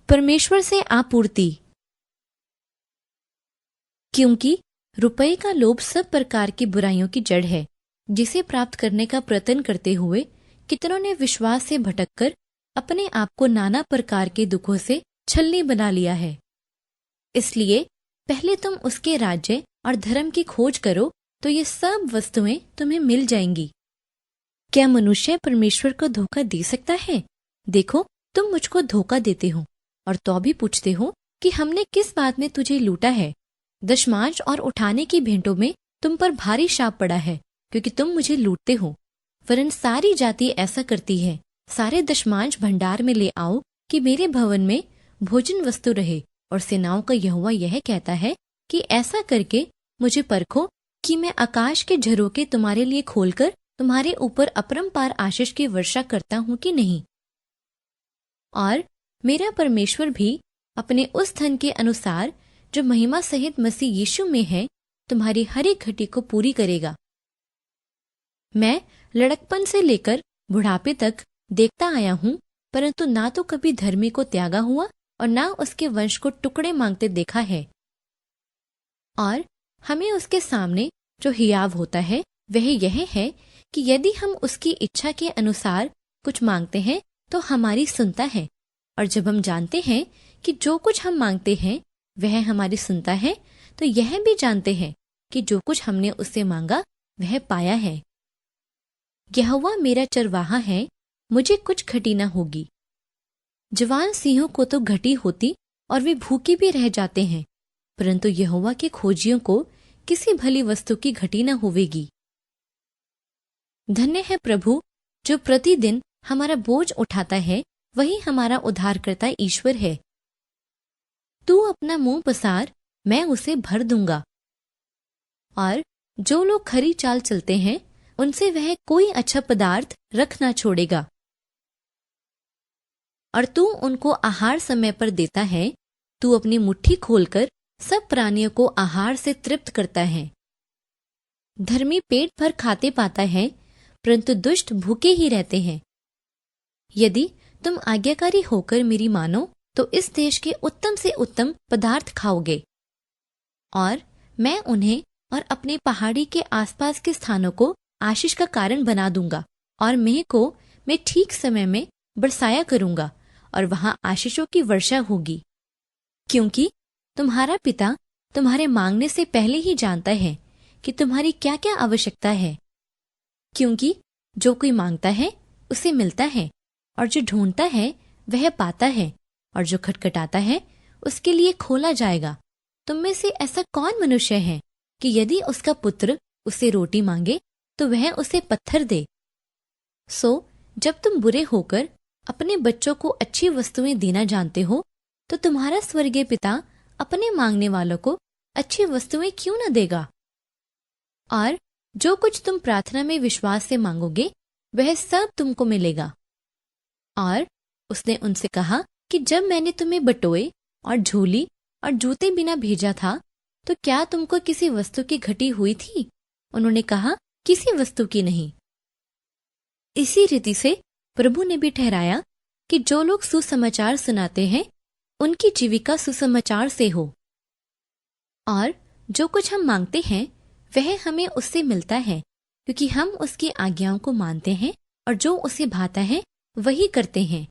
परमेश्वर से आपूर्ति। क्योंकि रुपए का लोभ सब प्रकार की बुराइयों की जड़ है, जिसे प्राप्त करने का प्रयत्न करते हुए कितनों ने विश्वास से भटककर अपने आप को नाना प्रकार के दुखों से छलनी बना लिया है। इसलिए पहले तुम उसके राज्य और धर्म की खोज करो, तो ये सब वस्तुएं तुम्हें मिल जाएंगी। क्या मनुष्य परमेश्वर को धोखा दे सकता है? देखो, तुम मुझको धोखा देते हो और तो भी पूछते हो कि हमने किस बात में तुझे लूटा है। दशमांश और उठाने की भेंटों में तुम पर भारी शाप पड़ा है, क्योंकि तुम मुझे लूटते हो। वरन सारी जाति ऐसा करती है। सारे दशमांश भंडार में ले आओ कि मेरे भवन में भोजन वस्तु रहे। और सेनाओं का यहोवा यह कहता है कि ऐसा करके मुझे परखो कि मैं आकाश के झरोखे तुम्हारे लिए खोलकर तुम्हारे ऊपर अपरंपार आशीष की वर्षा करता हूं कि नहीं। और मेरा परमेश्वर भी अपने उस धन के अनुसार जो महिमा सहित मसीह यीशु में है, तुम्हारी हर एक घटी को पूरी करेगा। मैं लड़कपन से लेकर बुढ़ापे तक देखता आया हूं, परंतु ना तो कभी धर्मी को त्यागा हुआ और ना उसके वंश को टुकड़े मांगते देखा है। और हमें उसके सामने जो हियाव होता है वह यह है कि यदि हम उसकी इच्छा के अनुसार कुछ मांगते हैं तो हमारी सुनता है। और जब हम जानते हैं कि जो कुछ हम मांगते हैं वह हमारी सुनता है, तो यह भी जानते हैं कि जो कुछ हमने उससे मांगा वह पाया है। यहोवा मेरा चरवाहा है, मुझे कुछ घटी न होगी। जवान सिंहों को तो घटी होती और वे भूखे भी रह जाते हैं, परंतु यहोवा के खोजियों को किसी भली वस्तु की घटी न होवेगी। धन्य है प्रभु जो प्रतिदिन हमारा बोझ उठाता है, वही हमारा उद्धारकर्ता ईश्वर है। तू अपना मुंह पसार, मैं उसे भर दूंगा। और जो लोग खरी चाल चलते हैं उनसे वह कोई अच्छा पदार्थ रख ना छोड़ेगा। और तू उनको आहार समय पर देता है। तू अपनी मुट्ठी खोलकर सब प्राणियों को आहार से तृप्त करता है। धर्मी पेट भर खाते पाता है, परंतु दुष्ट भूखे ही रहते हैं। यदि तुम आज्ञाकारी होकर मेरी मानो तो इस देश के उत्तम से उत्तम पदार्थ खाओगे। और मैं उन्हें और अपने पहाड़ी के आसपास के स्थानों को आशीष का कारण बना दूंगा। और मेह को मैं ठीक समय में बरसाया करूंगा और वहां आशीषों की वर्षा होगी। क्योंकि तुम्हारा पिता तुम्हारे मांगने से पहले ही जानता है कि तुम्हारी क्या क्या आवश्यकता है। क्योंकि जो कोई मांगता है उसे मिलता है, और जो ढूंढता है वह पाता है, और जो खटखटाता है उसके लिए खोला जाएगा। तुम में से ऐसा कौन मनुष्य है कि यदि उसका पुत्र उसे रोटी मांगे तो वह उसे पत्थर दे? सो जब तुम बुरे होकर अपने बच्चों को अच्छी वस्तुएं देना जानते हो, तो तुम्हारा स्वर्गीय पिता अपने मांगने वालों को अच्छी वस्तुएं क्यों न देगा। और जो कुछ तुम प्रार्थना में विश्वास से मांगोगे वह सब तुमको मिलेगा। और उसने उनसे कहा कि जब मैंने तुम्हें बटोए और झोली और जूते बिना भेजा था, तो क्या तुमको किसी वस्तु की घटी हुई थी? उन्होंने कहा, किसी वस्तु की नहीं। इसी रीति से प्रभु ने भी ठहराया कि जो लोग सुसमाचार सुनाते हैं उनकी जीविका सुसमाचार से हो। और जो कुछ हम मांगते हैं वह हमें उससे मिलता है, क्योंकि हम उसकी आज्ञाओं को मानते हैं और जो उसे भाता है वही करते हैं।